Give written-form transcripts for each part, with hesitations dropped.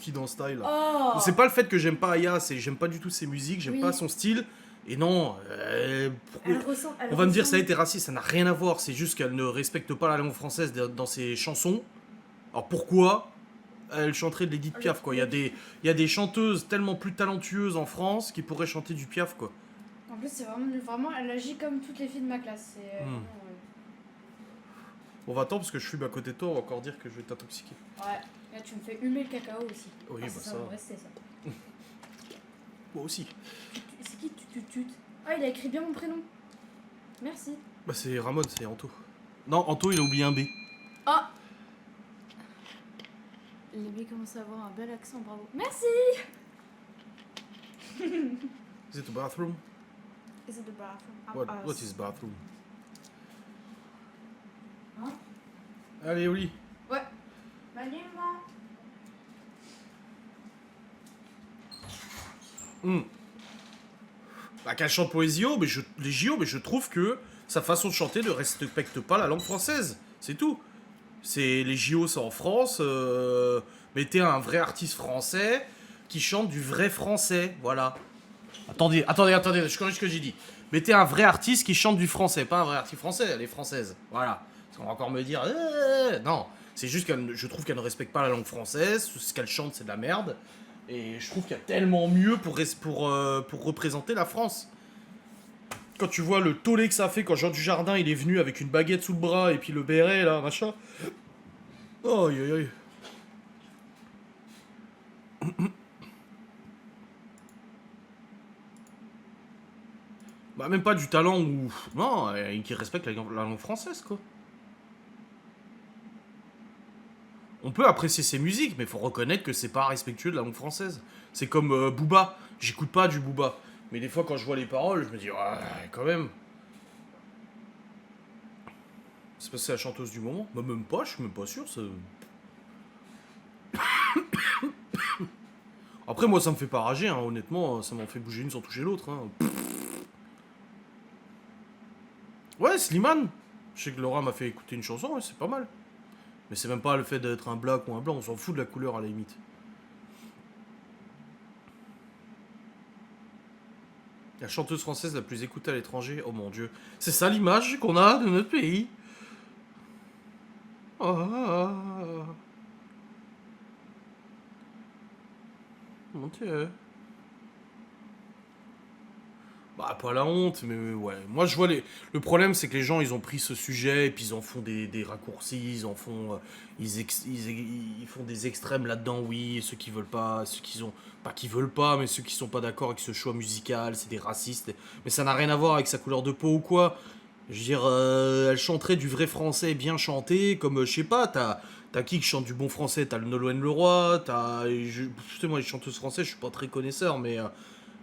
Pookie dans Style. Oh. C'est pas le fait que j'aime pas Aya, c'est j'aime pas du tout ses musiques, j'aime pas son style. Et non, pourquoi... On va me dire ça a été raciste, ça n'a rien à voir, c'est juste qu'elle ne respecte pas la langue française dans ses chansons. Alors pourquoi elle chanterait de l'Edith Piaf, quoi? Il y a des chanteuses tellement plus talentueuses en France qui pourraient chanter du Piaf, quoi. En plus, c'est vraiment, elle agit comme toutes les filles de ma classe. On va attendre parce que je fume à côté de toi, on va encore dire que je vais t'intoxiquer. Ouais, là tu me fais humer le cacao aussi. Oui, bah ça. Rester, ça. Moi aussi. C'est qui Tut? Ah, il a écrit bien mon prénom. Merci. Bah c'est Ramon, c'est Anto. Non, Anto il a oublié un B. Ah. Les B commencent à avoir un bel accent, bravo. Merci. Is it the bathroom? Is it the bathroom? What is bathroom? Hein? Allez, Oli. Ouais. Maman. Bah qu'elle chante poésie, mais les JO, mais je trouve que sa façon de chanter ne respecte pas la langue française. C'est tout. C'est les JO, c'est en France. Mettez un vrai artiste français qui chante du vrai français, voilà. Attendez, je corrige ce que j'ai dit. Mettez un vrai artiste qui chante du français, pas un vrai artiste français, elle est française, voilà. Parce qu'on va encore me dire, non, c'est juste que je trouve qu'elle ne respecte pas la langue française, ce qu'elle chante c'est de la merde, et je trouve qu'il y a tellement mieux pour représenter la France. Quand tu vois le tollé que ça fait quand Jean Dujardin il est venu avec une baguette sous le bras et puis le béret là, machin. Oh, aïe aïe aïe. Bah même pas du talent ou... Non, qui respecte la langue française, quoi. On peut apprécier ses musiques, mais faut reconnaître que c'est pas respectueux de la langue française. C'est comme Booba. J'écoute pas du Booba. Mais des fois, quand je vois les paroles, je me dis, ouais, quand même. C'est parce que c'est la chanteuse du moment. Bah même pas, je suis même pas sûr. Ça... Après, moi, ça me fait pas rager, hein, honnêtement. Ça m'en fait bouger une sans toucher l'autre. Hein. Ouais, Slimane. Je sais que Laura m'a fait écouter une chanson, ouais, c'est pas mal. Mais c'est même pas le fait d'être un black ou un blanc, on s'en fout de la couleur à la limite. La chanteuse française la plus écoutée à l'étranger, oh mon dieu. C'est ça l'image qu'on a de notre pays. Oh, mon dieu. Bah, pas la honte, mais ouais. Moi, je vois les... Le problème, c'est que les gens, ils ont pris ce sujet et puis ils en font des raccourcis, ils en font... ils font des extrêmes là-dedans, oui. Ceux qui veulent pas, ceux qui ont... Pas qui veulent pas, mais ceux qui sont pas d'accord avec ce choix musical, c'est des racistes. Mais ça n'a rien à voir avec sa couleur de peau ou quoi. Je veux dire, elle chanterait du vrai français bien chanté, comme, je sais pas, t'as qui chante du bon français? T'as le Nolwenn Leroy, tu sais, moi, les chanteuses françaises, je suis pas très connaisseur, mais...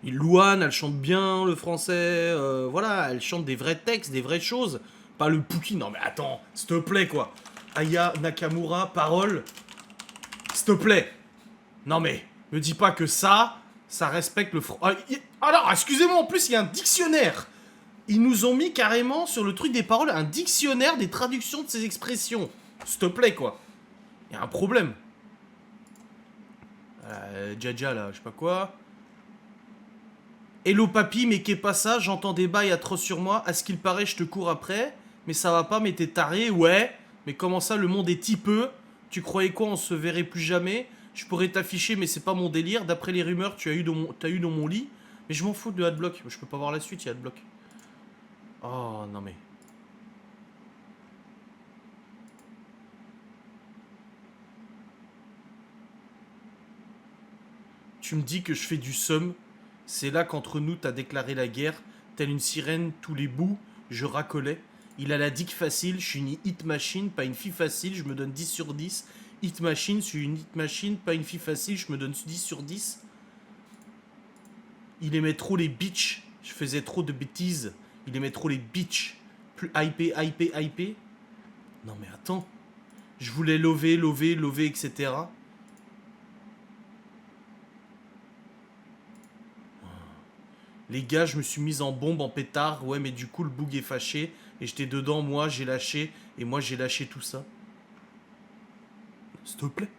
Louane, elle chante bien le français, voilà, elle chante des vrais textes, des vraies choses. Pas le Pookie, non mais attends, s'il te plaît quoi. Aya Nakamura, parole, s'il te plaît. Non mais, me dis pas que ça respecte le français. Alors, excusez-moi, en plus il y a un dictionnaire. Ils nous ont mis carrément sur le truc des paroles un dictionnaire des traductions de ces expressions. S'il te plaît quoi. Il y a un problème. Jaja là, je sais pas quoi. Hello papy, mais qu'est pas ça? J'entends des bails atroces sur moi. À ce qu'il paraît, je te cours après. Mais ça va pas, mais t'es taré, ouais. Mais comment ça, le monde est tipeux? Tu croyais quoi, on se verrait plus jamais? Je pourrais t'afficher, mais c'est pas mon délire. D'après les rumeurs, t'as eu dans mon lit. Mais je m'en fous de Adblock. Je peux pas voir la suite, il y a Adblock. Oh, non mais... Tu me dis que je fais du seum. C'est là qu'entre nous t'as déclaré la guerre. Telle une sirène, tous les bouts, je racolais. Il a la dick facile, je suis une hit machine, pas une fille facile, je me donne 10 sur 10. Hit machine, je suis une hit machine, pas une fille facile, je me donne 10 sur 10. Il aimait trop les bitches, je faisais trop de bêtises. Il aimait trop les bitches. Plus hypé. Non mais attends. Je voulais lover, etc. Les gars, je me suis mise en bombe, en pétard. Ouais, mais du coup, le boug est fâché. Et j'étais dedans, moi, j'ai lâché. Et moi, j'ai lâché tout ça. S'il te plaît.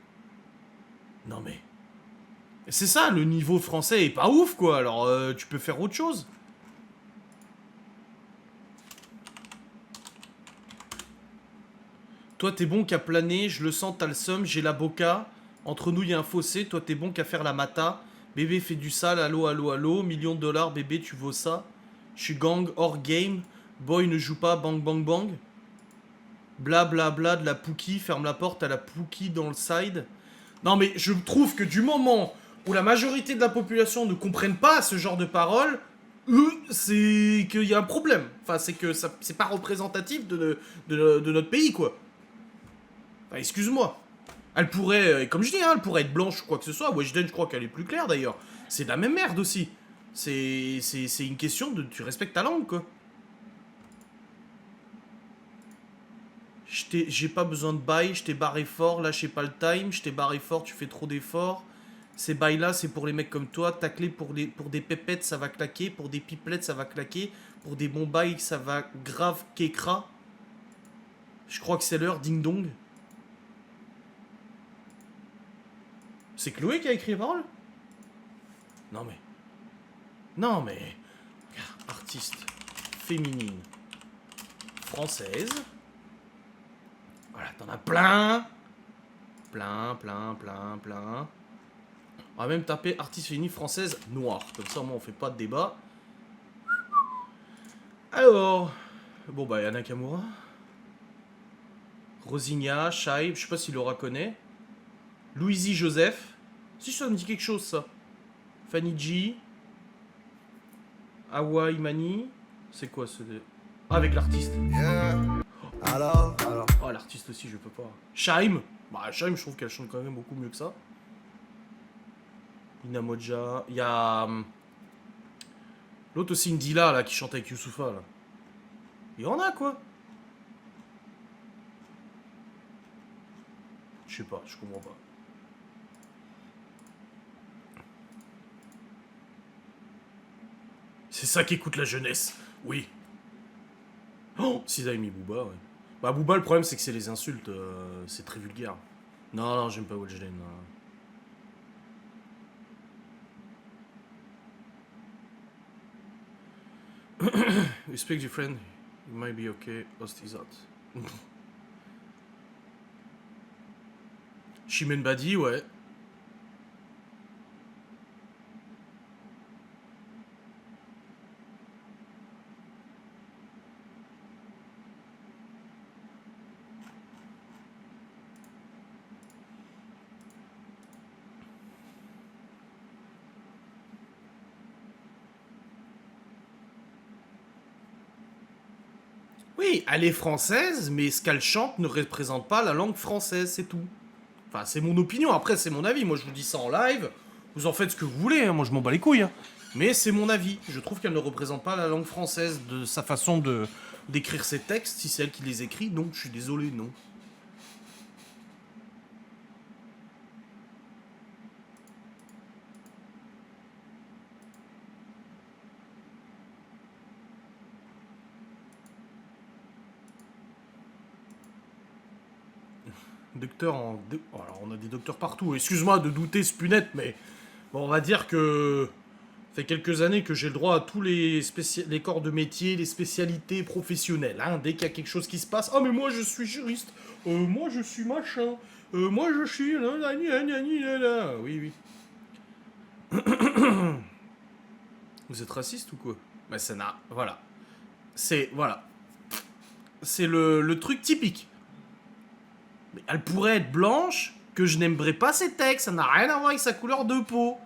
Non, mais... C'est ça, le niveau français est pas ouf, quoi. Alors, tu peux faire autre chose. Toi, t'es bon qu'à planer, je le sens, t'as le seum, j'ai la boca. Entre nous, il y a un fossé. Toi, t'es bon qu'à faire la mata. Bébé fait du sale, allô, allô, allô. Millions de dollars, bébé, tu vaux ça. Je suis gang, hors game. Boy ne joue pas, bang, bang, bang. Bla, bla, bla, de la Pookie. Ferme la porte à la Pookie dans le side. Non, mais je trouve que du moment où la majorité de la population ne comprenne pas ce genre de paroles, c'est qu'il y a un problème. Enfin, c'est que ça, c'est pas représentatif de notre pays, quoi. Enfin, excuse-moi. Elle pourrait, comme je dis, hein, elle pourrait être blanche ou quoi que ce soit. Weshden, je crois qu'elle est plus claire d'ailleurs. C'est de la même merde aussi. C'est une question de. Tu respectes ta langue, quoi. J'ai pas besoin de bail, je t'ai barré fort, lâchez pas le time, je t'ai barré fort, tu fais trop d'efforts. Ces bails-là, c'est pour les mecs comme toi. Tacler pour des pépettes, ça va claquer. Pour des pipelettes, ça va claquer. Pour des bons bails, ça va grave kékra. Je crois que c'est l'heure, ding dong. C'est Chloé qui a écrit les paroles? Non mais. Non mais. Artiste féminine française. Voilà, t'en as plein. Plein, plein, plein, plein. On va même taper artiste féminine française noire. Comme ça, au moins, on fait pas de débat. Alors. Bon, bah, Yana Nakamura. Rosigna, Shaib, je sais pas si Laura connaît. Louisie Joseph. Si ça me dit quelque chose, ça. Fanny G. Hawaii Mani. C'est quoi ce. Ah, avec l'artiste. Yeah. Alors. Oh, l'artiste aussi, je peux pas. Shaim. Bah, Shaim, je trouve qu'elle chante quand même beaucoup mieux que ça. Inamoja. Il y a. L'autre aussi, Ndila, là, qui chante avec Youssoufa, là. Il y en a, quoi. Je sais pas, je comprends pas. C'est ça qu'écoute la jeunesse, oui. Oh, Sida a mis Booba, ouais. Bah, Booba, le problème, c'est que c'est les insultes, c'est très vulgaire. Non, non, j'aime pas Weshden. You speak different, it might be okay, host is hot. Chimène Badi, ouais. Oui, elle est française, mais ce qu'elle chante ne représente pas la langue française, c'est tout. Enfin, c'est mon opinion, après c'est mon avis. Moi je vous dis ça en live, vous en faites ce que vous voulez, hein. Moi je m'en bats les couilles. Hein. Mais c'est mon avis. Je trouve qu'elle ne représente pas la langue française de sa façon de d'écrire ses textes, si c'est elle qui les écrit, donc je suis désolé, non. Docteur en. Alors on a des docteurs partout. Excuse-moi de douter, Spunet, mais. Bon, on va dire que. Ça fait quelques années que j'ai le droit à tous les corps de métier, les spécialités professionnelles. Hein. Dès qu'il y a quelque chose qui se passe. Ah, mais moi je suis juriste. Moi je suis machin. Moi je suis. Oui, oui. Vous êtes raciste ou quoi? Bah, ça n'a. Voilà. C'est. Voilà. C'est le truc typique. Mais elle pourrait être blanche, que je n'aimerais pas ses textes, ça n'a rien à voir avec sa couleur de peau.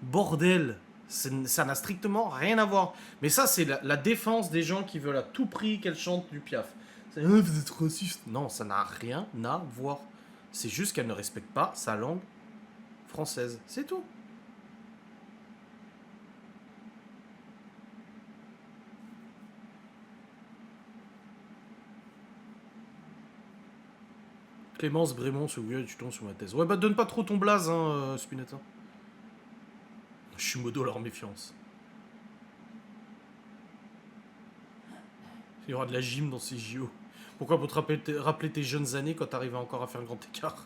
Bordel, ça n'a strictement rien à voir. Mais ça, c'est la défense des gens qui veulent à tout prix qu'elle chante du Piaf. Vous êtes raciste. Non, ça n'a rien à voir. C'est juste qu'elle ne respecte pas sa langue française. C'est tout. Clémence Brémond sur Google, tu tombes sur ma thèse. Ouais, bah donne pas trop ton blaze, hein, Spinetta. Je suis modo leur méfiance. Il y aura de la gym dans ces JO. Pourquoi? Pour te rappeler tes jeunes années quand t'arrivais encore à faire le grand écart.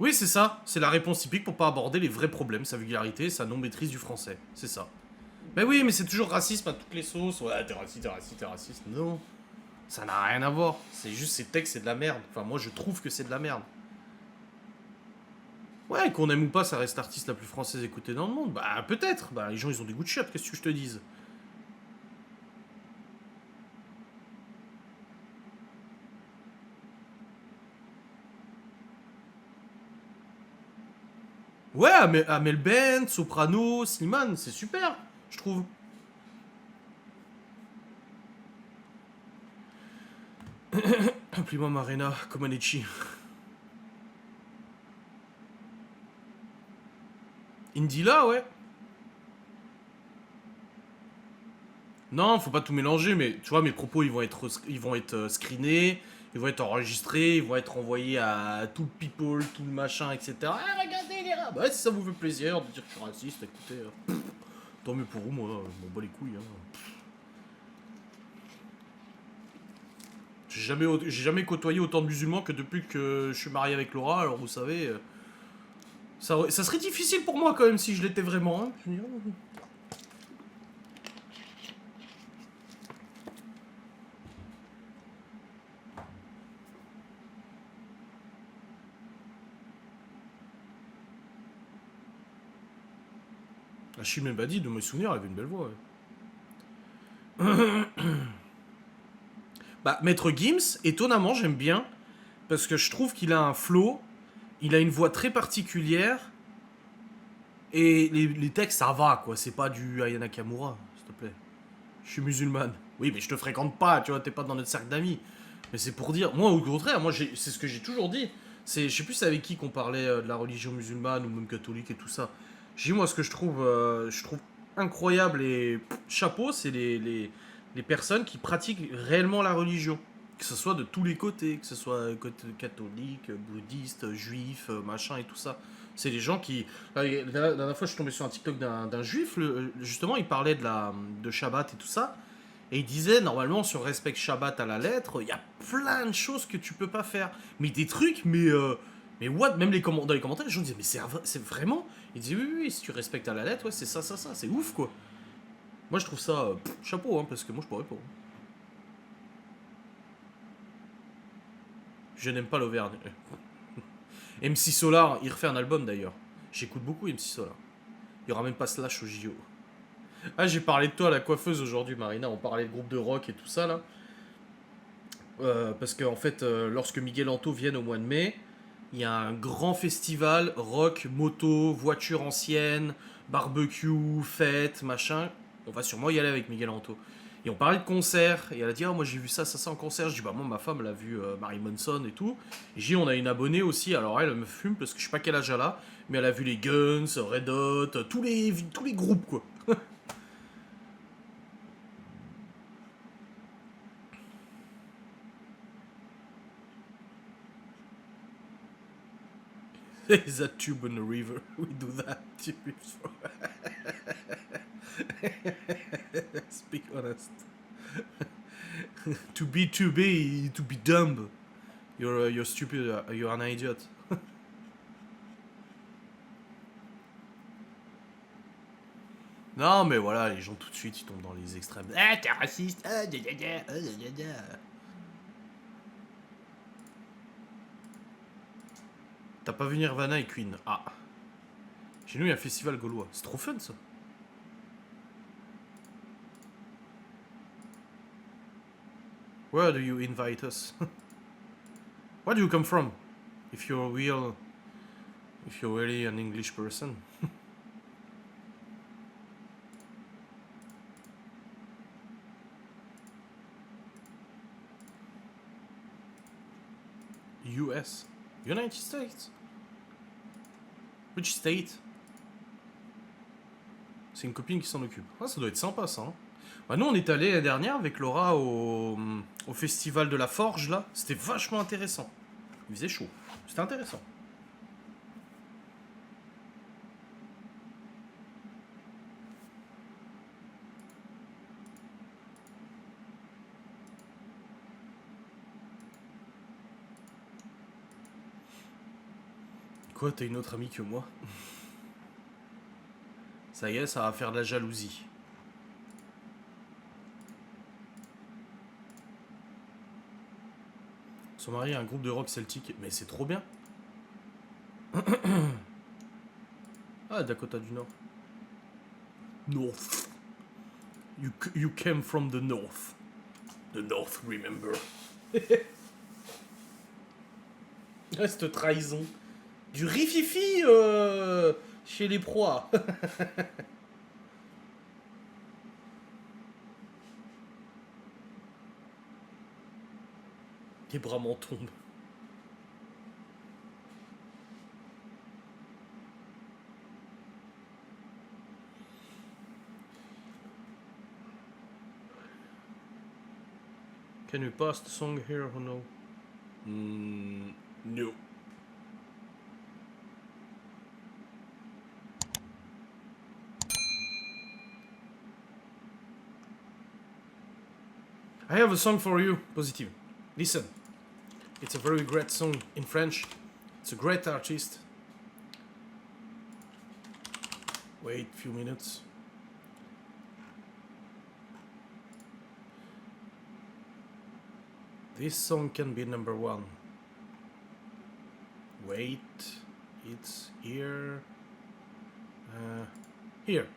Oui, c'est ça. C'est la réponse typique pour pas aborder les vrais problèmes, sa vulgarité, sa non-maîtrise du français. C'est ça. Mais oui, mais c'est toujours racisme à toutes les sauces. Ouais, t'es raciste, t'es raciste, t'es raciste. Non. Ça n'a rien à voir. C'est juste ces textes, c'est de la merde. Enfin, moi, je trouve que c'est de la merde. Ouais, qu'on aime ou pas, ça reste l'artiste la plus française écoutée dans le monde. Bah, peut-être. Bah, les gens, ils ont des goûts de chiottes, qu'est-ce que je te dise? Ouais, Amel Bent, Soprano, Slimane, c'est super, je trouve. Appelez-moi Marina Comaneci. Indila, ouais. Non, faut pas tout mélanger, mais tu vois, mes propos, ils vont être screenés, ils vont être enregistrés, ils vont être envoyés à tout le people, tout le machin, etc. Ah, regardez les rats. Bah, ouais, si ça vous fait plaisir de dire que je suis raciste, écoutez, tant mieux pour vous, moi, je m'en bats les couilles. Hein. J'ai jamais côtoyé autant de musulmans que depuis que je suis marié avec Laura, alors vous savez, ça serait difficile pour moi quand même si je l'étais vraiment. Hein. Je veux dire, Achille Mbadi, de mes souvenirs, elle avait une belle voix. Ouais. Bah, Maître Gims, étonnamment, j'aime bien, parce que je trouve qu'il a un flow, il a une voix très particulière, et les textes, ça va, quoi. C'est pas du Ayana Kamura, s'il te plaît. Je suis musulmane. Oui, mais je te fréquente pas, tu vois, t'es pas dans notre cercle d'amis. Mais c'est pour dire, moi, au contraire, c'est ce que j'ai toujours dit. Je sais plus c'est avec qui qu'on parlait de la religion musulmane ou même catholique et tout ça. J'ai dit, moi, ce que je trouve incroyable et chapeau, c'est les personnes qui pratiquent réellement la religion. Que ce soit de tous les côtés, que ce soit côté catholique, bouddhiste, juif, machin et tout ça. C'est les gens qui. La dernière fois, je suis tombé sur un TikTok d'un juif, justement, il parlait de Shabbat et tout ça. Et il disait, normalement, si on respecte Shabbat à la lettre, il y a plein de choses que tu peux pas faire. Mais des trucs, mais what? Même dans les commentaires, les gens disaient, mais c'est vraiment? Il disait, oui, oui, oui, si tu respectes à la lettre, ouais, c'est ça, ça, ça. C'est ouf, quoi. Moi, je trouve ça chapeau, hein, parce que moi, je pourrais pas. Je n'aime pas l'Auvergne. MC Solar, il refait un album d'ailleurs. J'écoute beaucoup MC Solar. Il y aura même pas Slash au JO. Ah, j'ai parlé de toi à la coiffeuse aujourd'hui, Marina. On parlait de groupe de rock et tout ça, là. Parce qu'en fait, lorsque Miguel Anto vienne au mois de mai, il y a un grand festival rock, moto, voiture ancienne, barbecue, fête, machin. On va sûrement y aller avec Miguel Anto. Et on parlait de concert, et elle a dit, ah, moi j'ai vu ça, ça, ça en concert. Je dis, bah moi ma femme elle a vu Marie Manson et tout. Et j'ai dit, on a une abonnée aussi, alors elle me fume parce que je sais pas quel âge elle a, mais elle a vu les Guns, Red Hot, tous les groupes quoi. Is that tube in the river? We do that. Speak honest. To be to be dumb. You're stupid. You're an idiot. Non, mais voilà, les gens tout de suite ils tombent dans les extrêmes. Ah, t'es raciste. Ah, T'as pas vu Nirvana et Queen. Ah. Chez nous, il y a un festival gaulois. C'est trop fun ça. Where do you invite us? Where do you come from? If you're real. If you're really an English person. US. United States. Which state? C'est une copine qui s'en occupe. Ah, ça doit être sympa ça. Hein. Bah, nous, on est allé l'année dernière avec Laura au festival de la Forge là. C'était vachement intéressant. Il faisait chaud. C'était intéressant. Quoi, t'as une autre amie que moi? Ça y est, ça va faire de la jalousie. Son mari a un groupe de rock celtique. Mais c'est trop bien. Ah, Dakota du Nord. North. You came from the North. The North, remember. Cette trahison. Du rififi chez les proies. Tes bras m'en tombent. Can we pass the song here or no? No. I have a song for you, Positive. Listen. It's a very great song in French. It's a great artist. Wait a few minutes. This song can be number one. Wait, it's here. Here.